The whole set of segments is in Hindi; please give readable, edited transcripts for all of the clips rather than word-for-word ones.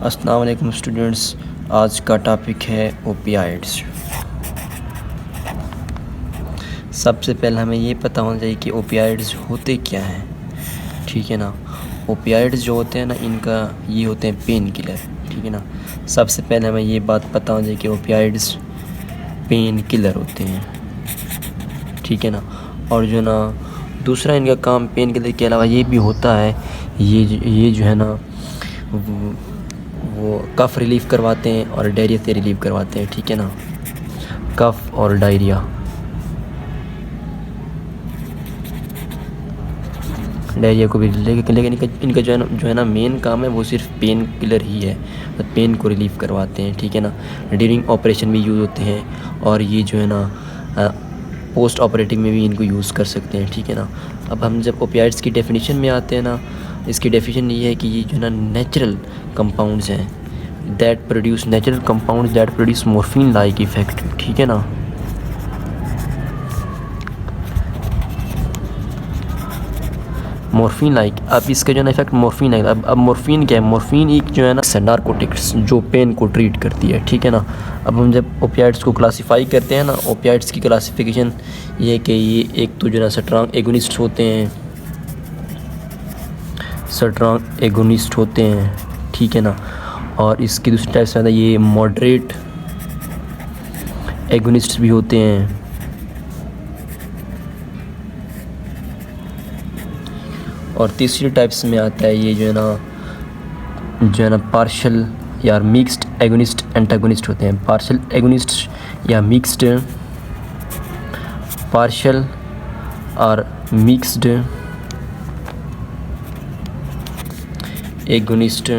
अस्सलाम वालेकुम स्टूडेंट्स। आज का टॉपिक है ओपियाइड्स। सबसे पहले हमें ये पता होना चाहिए कि ओपियाइड्स होते क्या हैं, ठीक है ना। ओपियाइड्स जो होते हैं ना, इनका ये होते हैं पेन किलर, ठीक है ना। सबसे पहले हमें ये बात पता होनी चाहिए कि ओपियाइड्स पेन किलर होते हैं, ठीक है ना। और जो ना दूसरा इनका काम पेन किलर के अलावा ये भी होता है, ये जो है ना वो कफ़ रिलीफ़ करवाते हैं और डायरिया से रिलीव करवाते हैं, ठीक है ना। कफ़ और डायरिया, को भी, लेकिन इनका जो है ना मेन काम है वो सिर्फ पेन किलर ही है, तो पेन को रिलीफ़ करवाते हैं, ठीक है ना। ड्यूरिंग ऑपरेशन भी यूज़ होते हैं और ये जो है ना पोस्ट ऑपरेटिंग में भी इनको यूज़ कर सकते हैं, ठीक है ना। अब हम जब ओपियाइड्स की डेफिनेशन में आते हैं ना, इसकी डेफिनेशन ये है कि ये जो है ना नेचुरल कंपाउंड्स हैं that produce morphine like effect, ठीक है ना। मॉर्फिन लाइक, अब इसका जो है ना इफेक्ट मॉर्फिन लाइक। अब मॉर्फिन क्या है? मॉर्फिन एक जो है ना नारकोटिक्स जो पेन को ट्रीट करती है, ठीक है ना। अब हम जब ओपियाइड्स को क्लासीफाई करते हैं ना, ओपियाइड्स की क्लासिफिकेशन ये है कि ये एक तो जो है ना स्ट्रॉन्ग एगोनिस्ट होते हैं, ठीक है ना। और इसकी दूसरी टाइप से ये मॉडरेट एगोनिस्ट भी होते हैं। और तीसरी टाइप्स में आता है ये जो है ना पार्शियल या मिक्स्ड एगोनिस्ट एंटागोनिस्ट होते हैं। पार्शियल एगोनिस्ट या मिक्स्ड, पार्शियल और मिक्स्ड एगोनिस्ट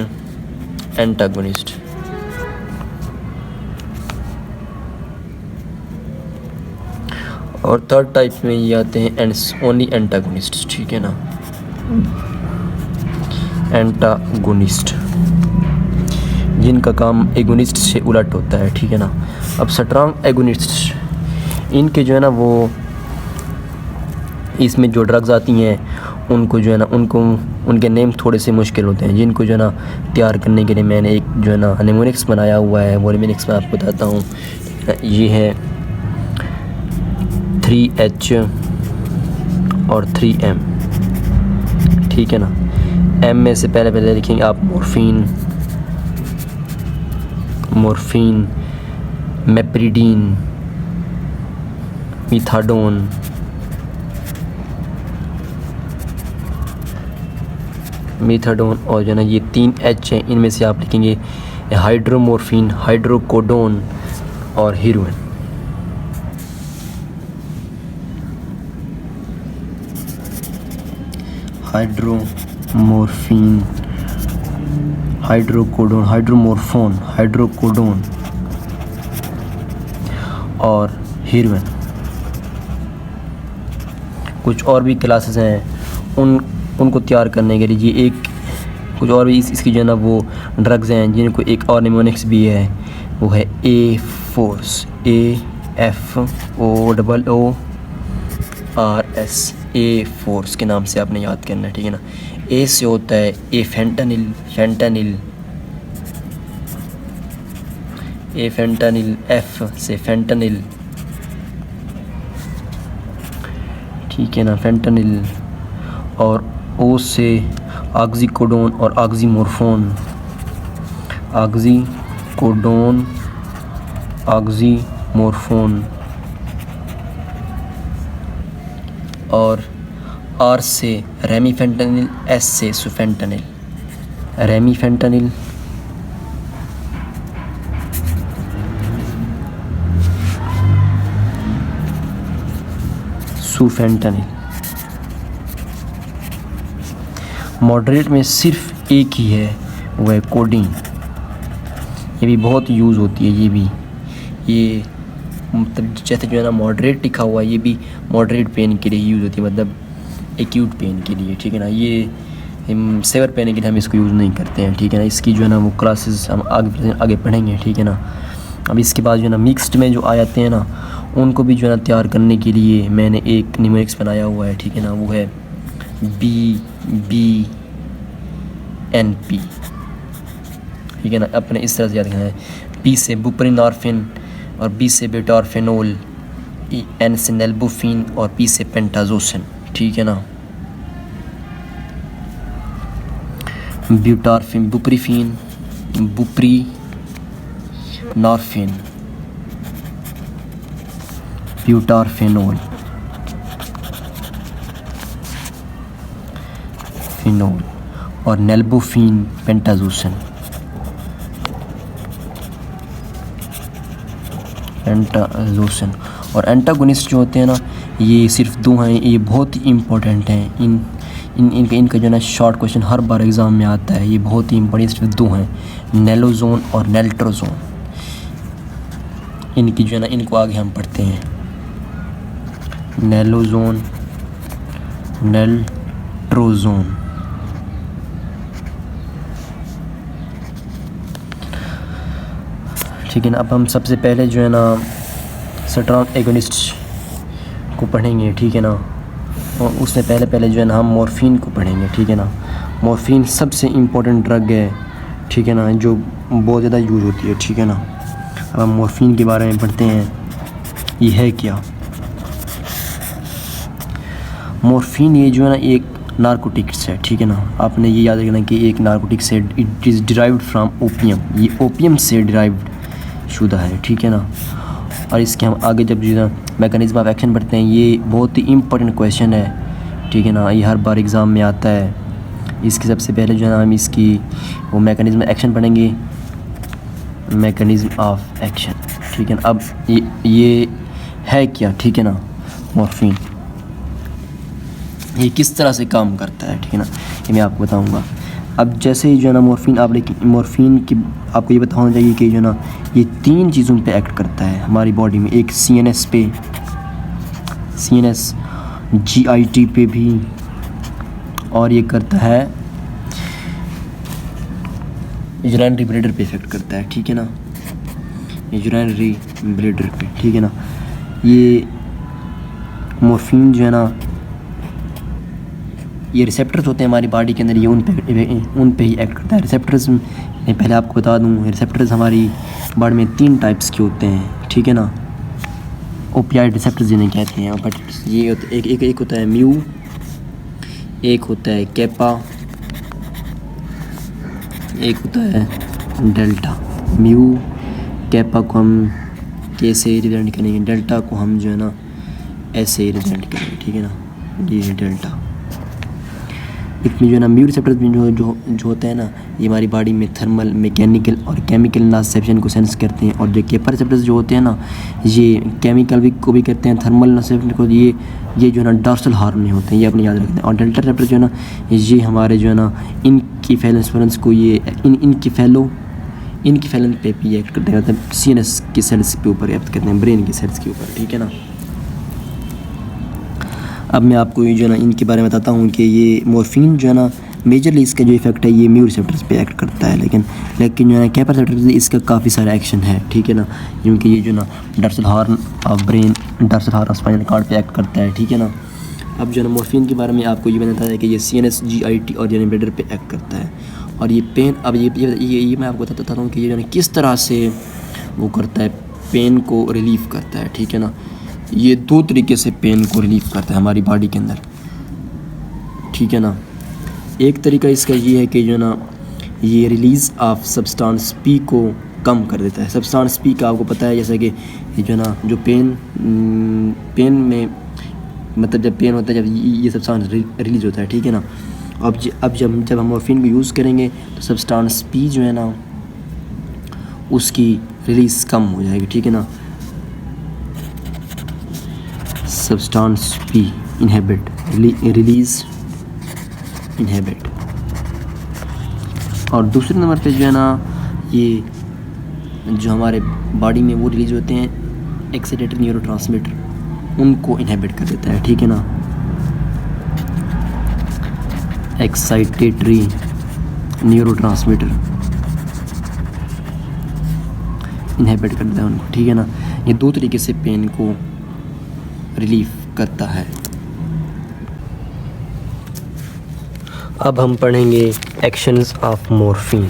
एंटागोनिस्ट। और थर्ड टाइप में ये आते हैं ओनली एंटागोनिस्ट, ठीक है ना। एंटागोनिस्ट जिनका काम एगोनिस्ट से उलट होता है, ठीक है ना। अब स्ट्रॉन्ग एगोनिस्ट, इनके जो है ना वो इसमें जो ड्रग्स आती हैं उनको जो है ना उनके नेम थोड़े से मुश्किल होते हैं, जिनको जो है ना तैयार करने के लिए मैंने एक जो है ना निमोनिक्स बनाया हुआ है। वो निमोनिक्स मैं आपको बताता हूँ। ये है 3H और 3M, ठीक है ना। M में से पहले लिखेंगे आप मॉर्फिन, मेप्रिडीन, मिथाडोन, और जो है ना ये 3H हैं, इनमें से आप लिखेंगे हाइड्रोमॉर्फिन, हाइड्रोकोडोन और हीरोइन। हाइड्रोमॉर्फिन, हाइड्रोकोडोन और हीरोइन। कुछ और भी क्लासेस हैं उनको तैयार करने के लिए ये कुछ और भी इसकी जो है ना वो ड्रग्स हैं जिनको एक और निमोनिक्स भी है, वो है A-Force, AFOORS, A-Force के नाम से आपने याद करना है, ठीक है ना। ए से होता है फेंटानिल, F से फेंटानिल, ठीक है ना, फेंटानिल। और O से ऑक्सीकोडोन और ऑक्सीमोर्फोन, और R से रेमीफेंटानिल, S से सुफेंटानिल, रेमीफेंटानिल, सुफेंटानिल। मॉडरेट में सिर्फ एक ही है, वो है कोडीन। ये भी बहुत यूज़ होती है। ये मतलब जैसे जो है ना मॉडरेट लिखा हुआ है, ये भी मॉडरेट पेन के लिए यूज़ होती है, मतलब एक्यूट पेन के लिए, ठीक है ना। ये सेवर पेन के लिए हम इसको यूज़ नहीं करते हैं, ठीक है ना। इसकी जो है ना वो क्लासेस हम आगे पढ़ेंगे, ठीक है ना। अब इसके बाद जो है ना मिक्स्ड में जो आ जाते हैं ना, उनको भी जो है ना तैयार करने के लिए मैंने एक निमोनिक्स बनाया हुआ है, ठीक है ना। वो है BBNP, ठीक है ना। अपने इस तरह से याद रखना है, बी से बुप्रेनॉर्फिन और बी से ब्यूटारफेनोल, एन से नेल्बुफिन और पी से पेंटाजोसिन, ठीक है ना। ब्यूटारफिन, बुप्रीफिन, बुप्रीनॉर्फिन, ब्यूटारफेनोल, फिनोल और नेल्बुफिन, पेंटाजोसिन, और एंटागोनिस्ट जो होते हैं ना, ये सिर्फ दो हैं, ये बहुत ही इम्पोर्टेंट हैं। इनका जो है ना शॉर्ट क्वेश्चन हर बार एग्ज़ाम में आता है, ये बहुत ही इम्पोर्टेंट, सिर्फ दो हैं, नेलोजोन और नेल्ट्रोजोन। इनकी जो है ना, इनको आगे हम पढ़ते हैं, नेलोजोन, नेल्ट्रोजोन। ठीक है ना। अब हम सबसे पहले जो है ना स्ट्रॉन्ग एगोनिस्ट को पढ़ेंगे, ठीक है ना। और उससे पहले जो है ना हम मॉर्फिन को पढ़ेंगे, ठीक है ना। मॉर्फिन सबसे इम्पोर्टेंट ड्रग है, ठीक है ना, जो बहुत ज़्यादा यूज होती है, ठीक है ना। अब हम मॉर्फिन के बारे में पढ़ते हैं, ये है क्या। मॉर्फिन ये जो है ना एक नारकोटिक्स है, ठीक है ना। आपने ये याद रखना कि एक नारकोटिक्स है, it is derived from opium, ये ओपियम से डिराइव्ड शुदा है, ठीक है ना। और इसके हम आगे जब जो मैकेनिज्म ऑफ एक्शन पढ़ते हैं, ये बहुत ही इम्पोर्टेंट क्वेश्चन है, ठीक है ना, ये हर बार एग्ज़ाम में आता है। इसके सबसे पहले जो है ना हम इसकी वो मैकेनिज्म एक्शन पढ़ेंगे, मैकेनिज्म ऑफ एक्शन, ठीक है ना। अब ये है क्या, ठीक है ना। मॉर्फिन ये किस तरह से काम करता है, ठीक है ना, ये मैं आपको बताऊंगा। अब जैसे ही जो है ना मॉर्फिन की आपको ये पता होना चाहिए कि जो है ना ये 3 चीज़ों पे एक्ट करता है हमारी बॉडी में। एक CNS पे, CNS GIT पे भी, और ये करता है यूरिनरी ब्लैडर पे इफेक्ट करता है, ठीक है ना, यूरिनरी ब्लैडर पे, ठीक है ना। ये मॉर्फिन जो है ना, ये रिसेप्टर्स होते हैं हमारी बॉडी के अंदर, ये उन पे ही एक्ट करता है। रिसेप्टर्स मैं पहले आपको बता दूं, रिसेप्टर्स हमारी बॉडी में 3 टाइप्स के होते हैं, ठीक है ना। ओपियाइड रिसेप्टर्स जिन्हें कहते हैं, बट ये एक होता है म्यू, एक होता है कैपा, एक होता है डेल्टा। म्यू कैपा को हम के से रिप्रेजेंट करेंगे, डेल्टा को हम जो है ना ऐसे रिप्रेजेंट करेंगे, ठीक है ना। ये डेल्टा, इसमें जो है ना म्यू रिसेप्टर्स जो होते हैं ना, ये हमारी बॉडी में थर्मल, मैकेनिकल और केमिकल नसेप्शन को सेंस करते हैं। और जो कैपा रिसेप्टर्स जो होते हैं ना, ये केमिकल को भी करते हैं, थर्मल नसेप्शन को, ये जो है ना डॉर्सल हॉर्न में होते हैं, ये अपने याद रखते हैं। और डेल्टा रिसेप्टर जो है ना, ये हमारे जो है ना इनकीफेलेंस को, ये इनकीफेलेंस पे भी एक्ट करते हैं, मतलब CNS की सेल्स के ऊपर एक्ट करते हैं, ब्रेन की सेल्स के ऊपर, ठीक है ना। अब मैं आपको ये जो है ना इनके बारे में बताता हूँ कि ये मॉर्फिन जो है ना मेजरली इसका जो इफेक्ट है ये म्यू रिसेप्टर्स पे एक्ट करता है, लेकिन जो है ना कैपा रिसेप्टर्स इसका काफ़ी सारा एक्शन है, ठीक है ना। क्योंकि ये जो ना dorsal horn of brain, dorsal horn of spinal cord पे एक्ट करता है, ठीक है ना। अब जो है ना मॉर्फिन के बारे में आपको ये मैंने बताया कि ये CNS GIT और यूरिनरी ब्लैडर पे एक्ट करता है। और ये पेन, अब ये मैं आपको बताता हूँ कि ये जो है किस तरह से वो करता है, पेन को रिलीफ करता है, ठीक है ना। ये 2 तरीके से पेन को रिलीफ करता है हमारी बॉडी के अंदर, ठीक है ना। एक तरीका इसका ये है कि जो ना ये रिलीज़ ऑफ सब्सटेंस P को कम कर देता है। सब्सटेंस P का आपको पता है, जैसा कि ये जो ना जो पेन में, मतलब जब पेन होता है, जब ये सब्सटेंस रिलीज़ होता है, ठीक है ना। अब जब हम मॉर्फिन को यूज़ करेंगे तो सब्सटेंस P जो है ना उसकी रिलीज़ कम हो जाएगी, ठीक है ना। Substance P inhibit, release inhibit. और दूसरे नंबर पे जो है ना ये जो हमारे बॉडी में वो रिलीज होते हैं एक्साइटेटरी न्यूरोट्रांसमीटर, उनको इनहिबिट कर देता है, ठीक है ना। एक्साइटेटरी न्यूरोट्रांसमीटर इनहिबिट कर देता है उनको, ठीक है ना। ये 2 तरीके से पेन को रिलीफ करता है। अब हम पढ़ेंगे एक्शंस ऑफ मॉर्फिन।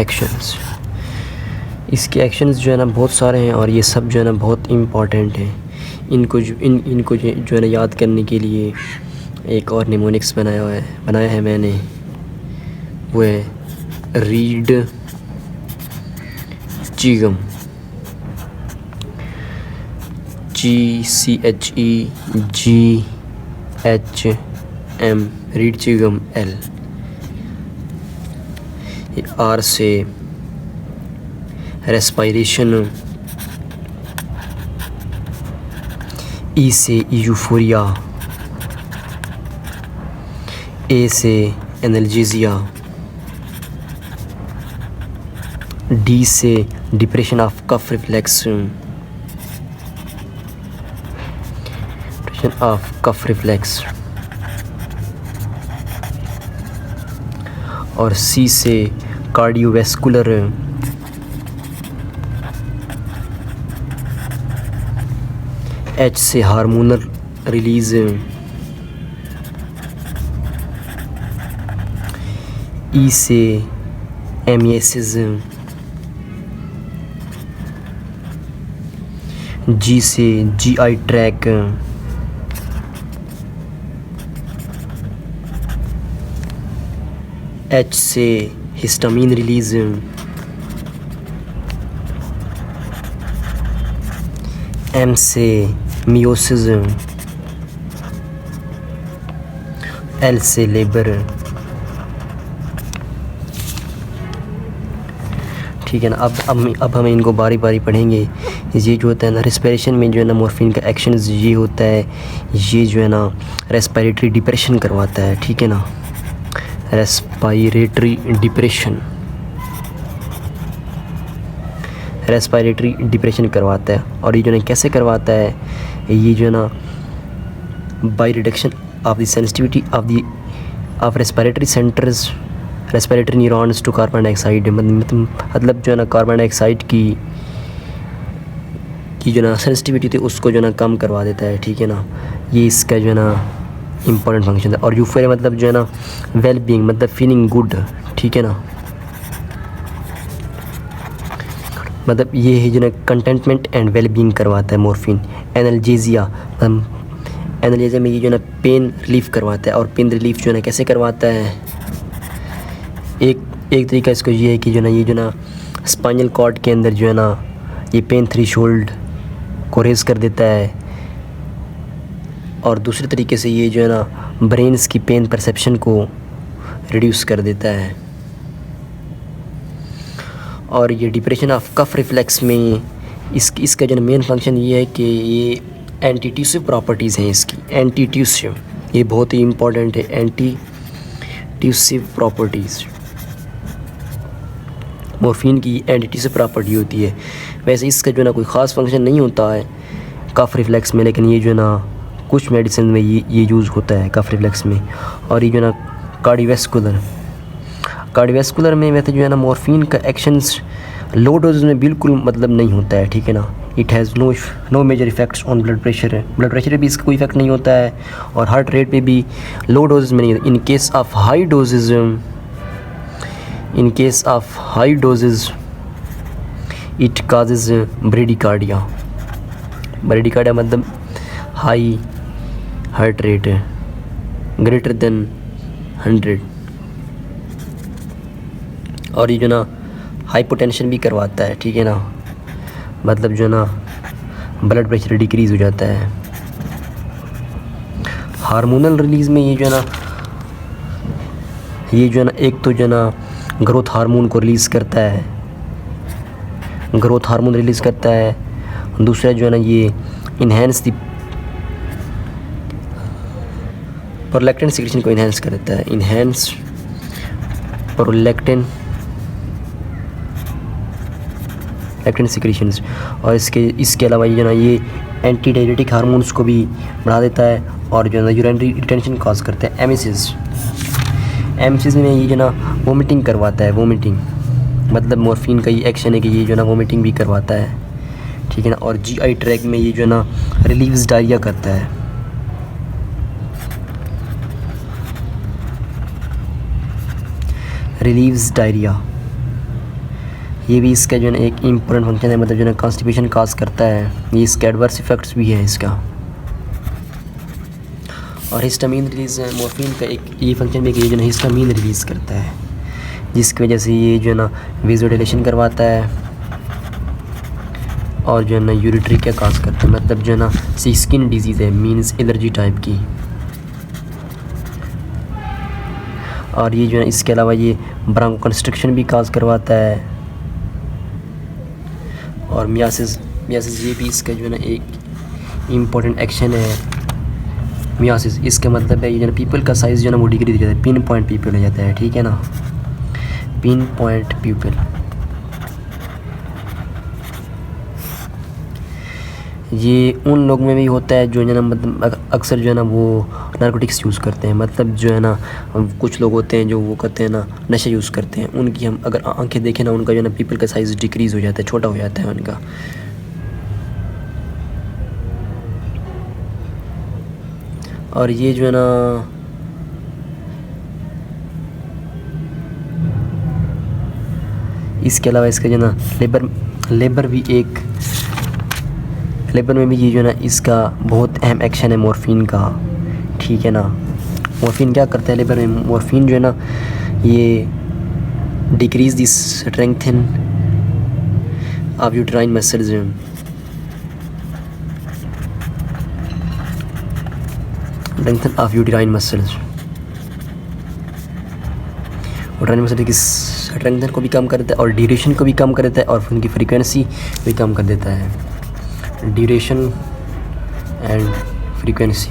एक्शंस, इसके एक्शंस जो है ना बहुत सारे हैं और ये सब जो है ना बहुत इम्पॉर्टेंट हैं। इनको जो है ना याद करने के लिए एक और निमोनिक्स बनाया है मैंने, वो है रीड चीगम, GCHEGHM, रीड चीगम L। R से रेस्पायरेशन, E से यूफोरिया, A से एनाल्जेसिया, D से डिप्रेशन ऑफ कफ रिफ्लेक्स, और C से कार्डियोवैस्कुलर, H से हार्मोनल रिलीज, E से एमिएसिस, G से GI ट्रैक, H से हिस्टामीन रिलीज, M से मियोसिस, L से लेबर। ठीक है ना। अब हम इनको बारी बारी पढ़ेंगे। ये जो होता है ना रेस्पिरेशन में जो है ना मॉर्फिन का एक्शन ये होता है, ये जो है ना रेस्पिरेटरी डिप्रेशन करवाता है। ठीक है ना, रेस्पिरेटरी डिप्रेशन करवाता है। और ये जो है कैसे करवाता है, ये जो है ना by reduction of the sensitivity of respiratory centres, respiratory neurons to carbon dioxide. मतलब जो है ना कार्बन डाइऑक्साइड की जो ना सेंसिटिविटी थी उसको जो ना कम करवा देता है। ठीक है ना, ये इसका जो है ना इम्पोर्टेंट फंक्शन है। और यूफोरिया मतलब जो है ना वेल बीइंग, मतलब फीलिंग गुड। ठीक है ना, मतलब ये है जो ना कंटेंटमेंट एंड वेल बीइंग करवाता है मॉर्फिन। एनाल्जेसिया में ये जो ना पेन रिलीफ करवाता है। और पेन रिलीफ जो है ना कैसे करवाता है, एक तरीका इसको ये है कि जो ना स्पाइनल कॉर्ड के अंदर जो है ना ये पेन थ्रेशोल्ड को रेज़ कर देता है। और दूसरे तरीके से ये जो है ना ब्रेन्स की पेन परसेप्शन को रिड्यूस कर देता है। और ये डिप्रेशन ऑफ कफ रिफ्लेक्स में इसका जो मेन फंक्शन ये है कि ये एंटीट्यूसिव प्रॉपर्टीज़ हैं इसकी। एंटीट्यूसिव, ये बहुत ही इम्पोर्टेंट है, एंटीट्यूसिव प्रॉपर्टीज़। मॉर्फिन की एंटीट्यूसिव प्रॉपर्टी होती है। वैसे इसका जो ना कोई ख़ास फंक्शन नहीं होता है कफ रिफ्लेक्स में, लेकिन ये जो ना कुछ मेडिसिन में ये यूज़ होता है कफ रिफ्लेक्स में। और ये जो ना कार्डियोवैस्कुलर में वैसे जो है ना मॉर्फिन का एक्शंस लो डोजेज में बिल्कुल मतलब नहीं होता है। ठीक है ना, it has no major effects on blood pressure पे भी इसका कोई इफेक्ट नहीं होता है। और हार्ट रेट पे भी लो डोजेज में नहीं होता। In case of high doses it causes bradycardia मतलब high heart rate greater than 100। और ये जो ना हाइपोटेंशन भी करवाता है। ठीक है ना, मतलब जो ना ब्लड प्रेशर डिक्रीज़ हो जाता है। हार्मोनल रिलीज़ में ये जो ना एक तो जो ना ग्रोथ हार्मोन को रिलीज़ करता है, दूसरा जो है ना ये इन्हेंस द प्रोलैक्टिन सिक्रेशन को इन्हेंस करता है। Prolactin secretions. और इसके अलावा ये जो ना ये एंटी डायरेटिक हार्मोन्स को भी बढ़ा देता है। और जो है ना यूरिनरी रिटेंशन कॉज करता है। एमिसिस में ये जो ना वोमिटिंग करवाता है। मतलब मॉर्फिन का ये एक्शन है कि ये जो ना वोमिटिंग भी करवाता है। ठीक है ना, और GI ट्रैक में ये जो ना रिलीव्स डायरिया करता है। ये भी इसका जो है ना एक इम्पोर्टेंट फंक्शन है, मतलब जो है ना कॉन्स्टिपेशन काज करता है। ये इसके एडवर्स इफ़ेक्ट्स भी है इसका। और हिस्टामीन रिलीज़ मॉर्फिन का एक ये फंक्शन भी है कि ये जो है हिस्टामीन रिलीज़ करता है, जिसकी वजह से ये जो है ना विजुअलाइजेशन करवाता है और जो है ना यूरिटरी क्या काज करता है, मतलब जो है ना स्किन डिजीज़ है, मीन्स एलर्जी टाइप की। और ये जो है इसके अलावा ये ब्रांको कंस्ट्रक्शन भी काज करवाता है। और मियासिस ये भी इसका जो है ना एक इम्पोर्टेंट एक्शन है। मियासिस इसका मतलब है ये जो है पीपल का साइज़ जो है ना वो डिक्रीज हो जाता है, पिन पॉइंट पीपल हो जाता है, ठीक है ना, पिन पॉइंट पीपल। ये उन लोगों में भी होता है जो है ना मतलब अक्सर जो है ना वो नारकोटिक्स यूज़ करते हैं, मतलब जो है ना कुछ लोग होते हैं जो वो करते हैं ना नशे यूज़ करते हैं, उनकी हम अगर आंखें देखें ना उनका जो है ना पीपल का साइज़ डिक्रीज़ हो जाता है, छोटा हो जाता है उनका। और ये जो है ना इसके अलावा इसका जो है ना लेबर में भी ये जो है ना इसका बहुत अहम एक्शन है मॉर्फिन का, ठीक है ना। मॉर्फिन क्या करता है लेबर में, मॉर्फिन जो है ना ये decrease this strengthen of uterine muscles, strengthen of uterine muscles, uterine muscle की स्ट्रेंथन को भी कम कर देता है और ड्यूरेशन को भी कम कर देता है और उनकी फ्रीक्वेंसी भी कम कर देता है, ड्यूरेशन एंड फ्रीक्वेंसी।